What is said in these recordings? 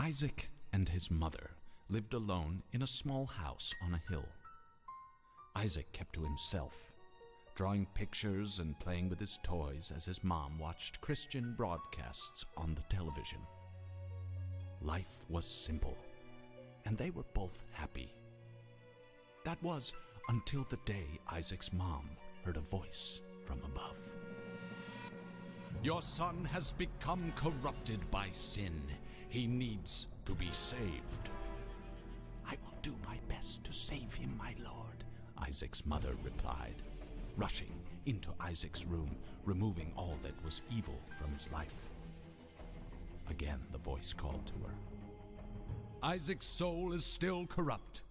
Isaac and his mother lived alone in a small house on a hill. Isaac kept to himself, drawing pictures and playing with his toys as his mom watched Christian broadcasts on the television. Life was simple, and they were both happy. That was until the day Isaac's mom heard a voice from above. "Your son has become corrupted by sin. He needs to be saved." "I will do my best to save him, my lord," Isaac's mother replied, rushing into Isaac's room, removing all that was evil from his life. Again, the voice called to her. "Isaac's soul is still corrupt.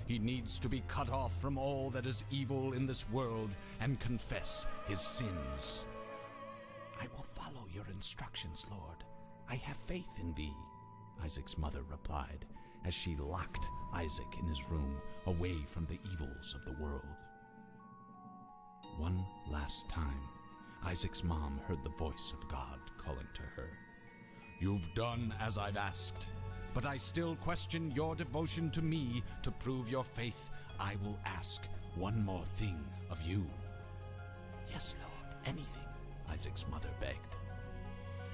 He needs to be cut off from all that is evil in this world and confess his sins." "I will follow your instructions, Lord. I have faith in thee," Isaac's mother replied, as she locked Isaac in his room, away from the evils of the world. One last time, Isaac's mom heard the voice of God calling to her. "You've done as I've asked, but I still question your devotion to me. To prove your faith, I will ask one more thing of you." "Yes, Lord, anything," Isaac's mother begged.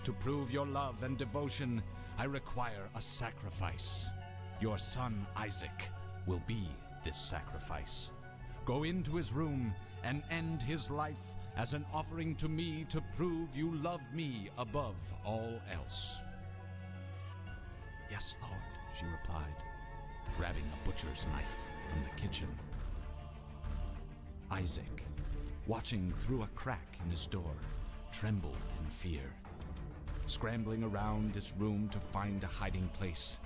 "To prove your love and devotion, I require a sacrifice. Your son Isaac will be this sacrifice. Go into his room and end his life as an offering to me to prove you love me above all else." "Yes, Lord," she replied, grabbing a butcher's knife from the kitchen. Isaac, watching through a crack in his door, trembled in fear. Scrambling around his room to find a hiding place,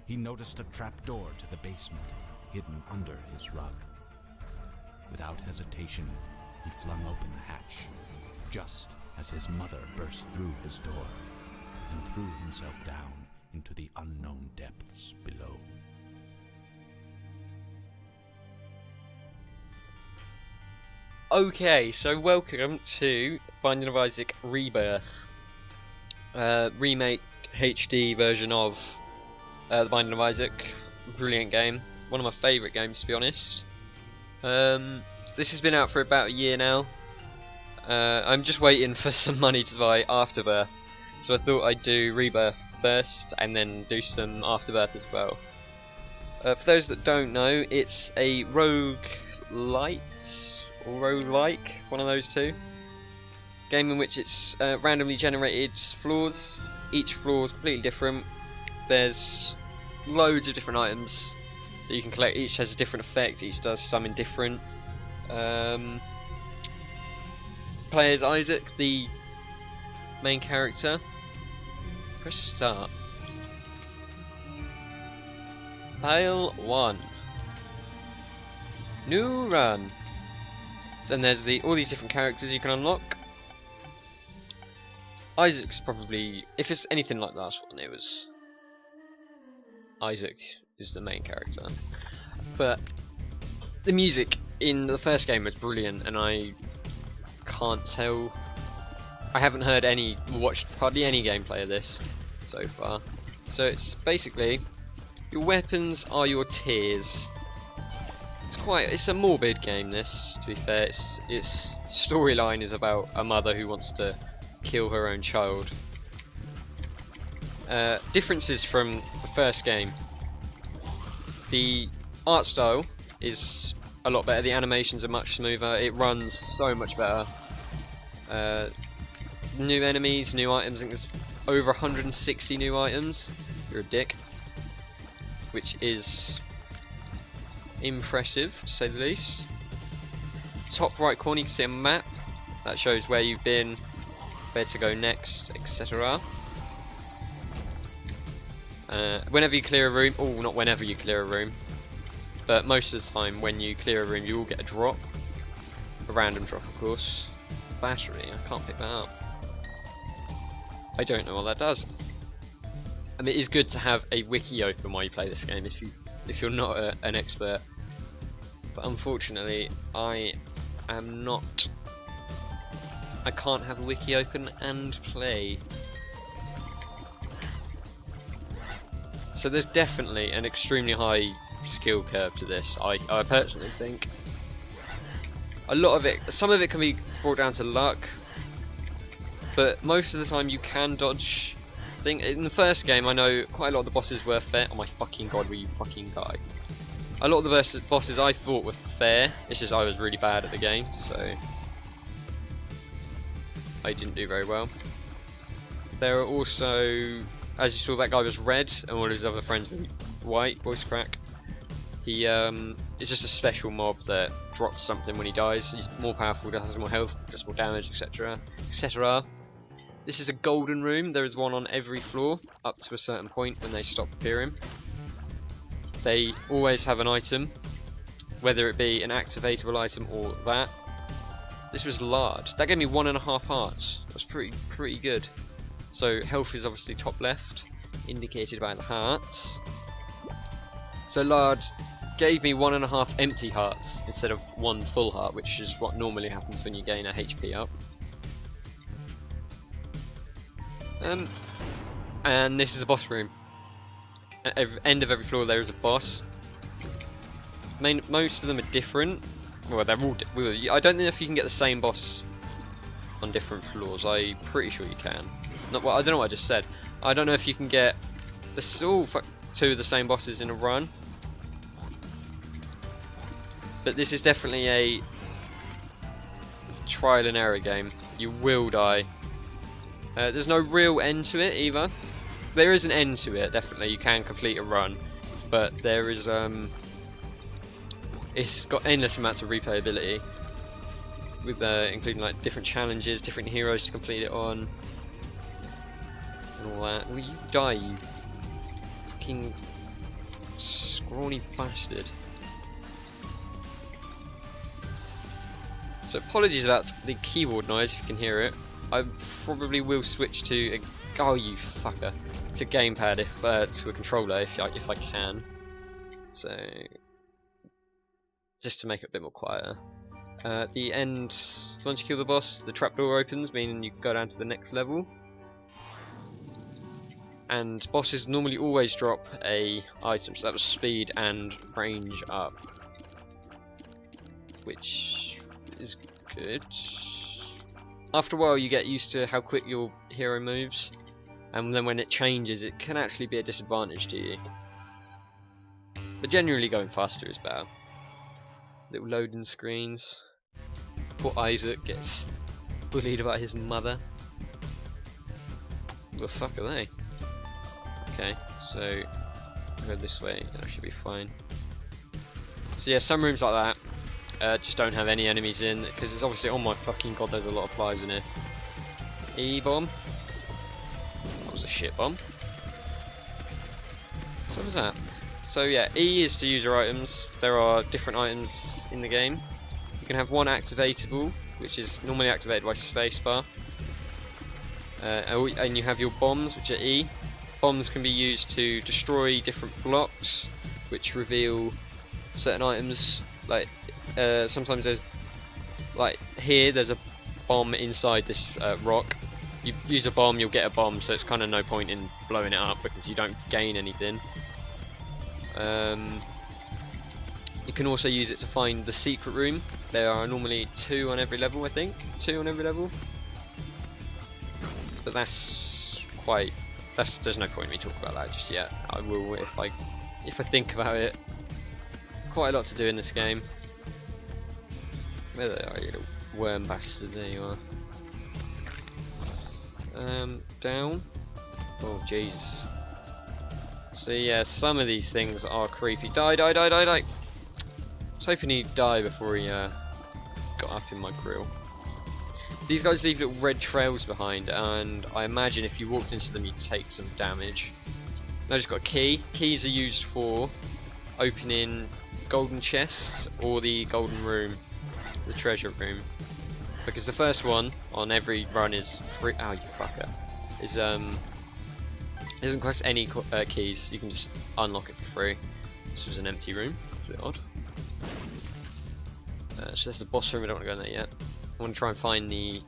he noticed a trapdoor to the basement hidden under his rug. Without hesitation, he flung open the hatch, just as his mother burst through his door and threw himself down into the unknown depths below. Okay, so welcome to Binding of Isaac Rebirth. Remake HD version of The Binding of Isaac. Brilliant game. One of my favourite games, to be honest. This has been out for about a year now. I'm just waiting for some money to buy Afterbirth. So I thought I'd do Rebirth first and then do some Afterbirth as well. For those that don't know, it's a roguelite or roguelike, one of those two. Game in which it's randomly generated floors. Each floor is completely different. There's loads of different items that you can collect. Each has a different effect. Each does something different. Play as Isaac, the main character. Press start. File 1. New run. Then there's all these different characters you can unlock. Isaac's probably, if it's anything like last one, it was Isaac is the main character. But the music in the first game was brilliant, and I can't tell. I haven't heard watched hardly any gameplay of this so far. So it's basically your weapons are your tears. It's a morbid game, this, to be fair. Its storyline is about a mother who wants to kill her own child. Differences from the first game. The art style is a lot better, the animations are much smoother, it runs so much better. New enemies, new items, I think there's over 160 new items. You're a dick. Which is impressive, to say the least. Top right corner you can see a map that shows where you've been, where to go next, etc. Whenever you clear a room, not whenever you clear a room, but most of the time when you clear a room you will get a drop, a random drop of course. Battery, I can't pick that up. I don't know what that does. I mean, it is good to have a wiki open while you play this game if you're not an expert. But unfortunately, I am not. I can't have a wiki open and play. So there's definitely an extremely high skill curve to this, I personally think. A lot of it, some of it can be brought down to luck, but most of the time you can dodge. I think in the first game, I know quite a lot of the bosses were fair. Oh my fucking god, will you fucking die? A lot of the bosses I thought were fair, it's just I was really bad at the game, so I didn't do very well. There are also, as you saw, that guy was red, and all his other friends were white, voice crack. He is just a special mob that drops something when he dies. He's more powerful, has more health, does more damage, etc. etc. This is a golden room. There is one on every floor up to a certain point when they stop appearing. They always have an item, whether it be an activatable item or that. This was large. That gave me 1.5 hearts. That's pretty good. So health is obviously top left, indicated by the hearts. So large gave me 1.5 empty hearts instead of 1 full heart, which is what normally happens when you gain a HP up. And this is a boss room. At every end of every floor there is a boss. Most of them are different. Well, they're all. I don't know if you can get the same boss on different floors. I'm pretty sure you can. Well, I don't know what I just said. I don't know if you can get all 2 of the same bosses in a run. But this is definitely a trial and error game. You will die. There's no real end to it either. There is an end to it, definitely. You can complete a run, but there is it's got endless amounts of replayability, with including like different challenges, different heroes to complete it on, and all that. Will you die, you fucking scrawny bastard? So apologies about the keyboard noise if you can hear it. I probably will switch to oh you fucker, to gamepad if to a controller if I can. So just to make it a bit more quieter. The end, once you kill the boss, the trapdoor opens, meaning you can go down to the next level. And bosses normally always drop a item, so that was speed and range up, which is good. After a while you get used to how quick your hero moves, and then when it changes it can actually be a disadvantage to you. But generally going faster is better. Little loading screens. Poor Isaac gets bullied about his mother. What the fuck are they? Okay, so I'll go this way and I should be fine. So yeah, some rooms like that just don't have any enemies in, because it's obviously, oh my fucking god, there's a lot of flies in here. E-bomb. That was a shit bomb. So what was that? So yeah, E is to use your items. There are different items in the game. You can have one activatable, which is normally activated by spacebar. And you have your bombs, which are E. Bombs can be used to destroy different blocks, which reveal certain items. Like sometimes there's, like here, there's a bomb inside this rock. You use a bomb, you'll get a bomb, so it's kind of no point in blowing it up because you don't gain anything. You can also use it to find the secret room. There are normally 2 on every level, I think. 2 on every level. But there's no point in me talking about that just yet. I will if I think about it. There's quite a lot to do in this game. Where are you, little worm bastard? There you are. Down. Oh Jesus. So yeah, some of these things are creepy. Die, die, die, die, die! I was hoping he'd die before he got up in my grill. These guys leave little red trails behind, and I imagine if you walked into them you'd take some damage. Now I just got a key. Keys are used for opening golden chests or the golden room, the treasure room. Because the first one on every run is free. Oh, you fucker! It doesn't cost any keys. You can just unlock it for free. This was an empty room. It's a bit odd. So there's the boss room. I don't want to go in there yet. I want to try and find the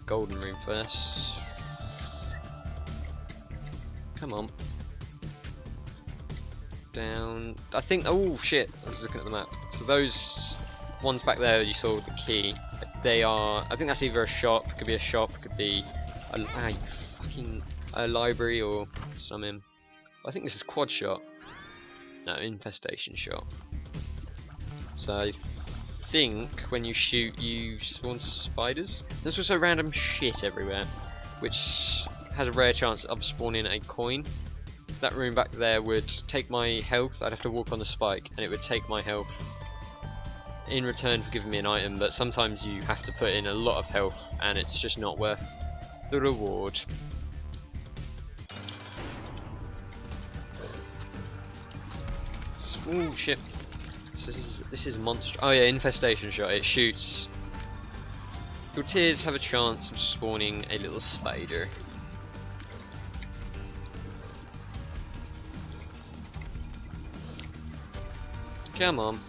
golden room first. Come on. down. I think. Oh shit! I was looking at the map. So those ones back there you saw with the key. They are. I think that's either a shop. Could be a shop. Could be a library or something. I think this is quad shot. No, infestation shot. So I think when you shoot, you spawn spiders. There's also random shit everywhere, which has a rare chance of spawning a coin. That room back there would take my health. I'd have to walk on the spike, and it would take my health in return for giving me an item. But sometimes you have to put in a lot of health, and it's just not worth the reward. Oh shit! This is monster. Oh yeah, infestation shot. It shoots. Your tears have a chance of spawning a little spider. Come on.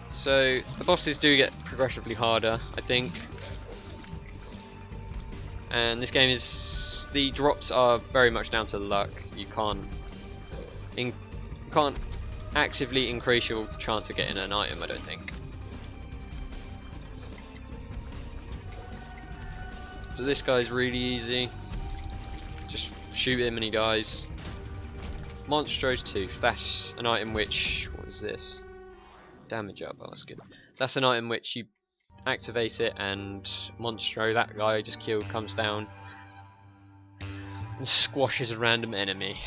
So the bosses do get progressively harder, I think. And this game is, the drops are very much down to luck. You can't actively increase your chance of getting an item, I don't think. So this guy's really easy. Just shoot him and he dies. Monstro's Tooth. That's an item which, what is this? Damage up. Oh, that's good. That's an item which you activate it and Monstro, that guy I just killed, comes down and squashes a random enemy.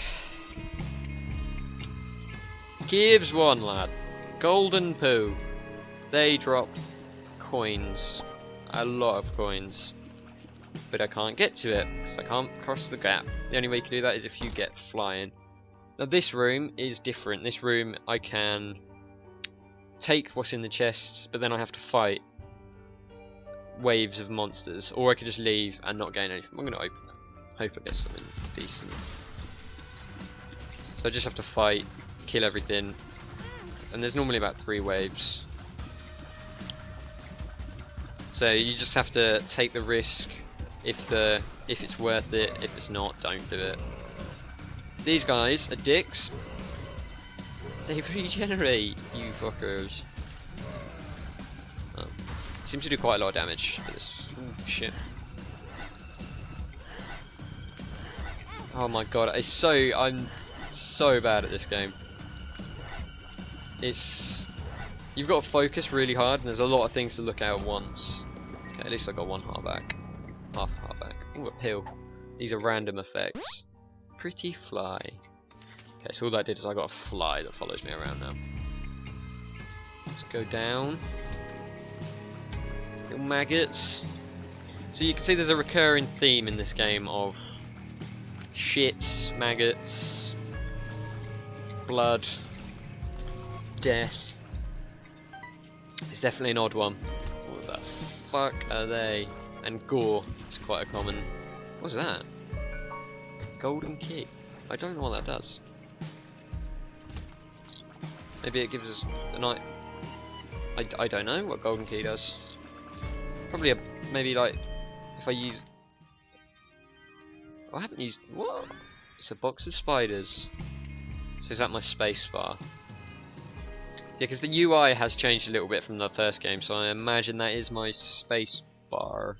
Gives one, lad. Golden poo. They drop coins. A lot of coins. But I can't get to it because I can't cross the gap. The only way you can do that is if you get flying. Now this room is different. This room I can take what's in the chests, but then I have to fight waves of monsters. Or I could just leave and not gain anything. I'm going to open it. Hope I get something decent. So I just have to fight, kill everything. And there's normally about 3 waves. So you just have to take the risk if it's worth it. If it's not, don't do it. These guys are dicks. They regenerate, you fuckers. Oh. Seems to do quite a lot of damage for this. Ooh, shit. Oh my god, I'm so bad at this game. You've got to focus really hard, and there's a lot of things to look at once. Okay, at least I got one heart back. Half a heart back. Ooh, a pill. These are random effects. Pretty fly. Okay, so all that did is I got a fly that follows me around now. Let's go down. Little maggots. So you can see there's a recurring theme in this game of shits, maggots, blood, death. It's definitely an odd one. What the fuck are they? And gore is quite a common. What's that? Golden key. I don't know what that does. Maybe it gives us a night. I don't know what golden key does. Probably maybe like if I use. I haven't used. What? It's a box of spiders. So is that my space bar? Yeah, because the UI has changed a little bit from the first game, so I imagine that is my space bar.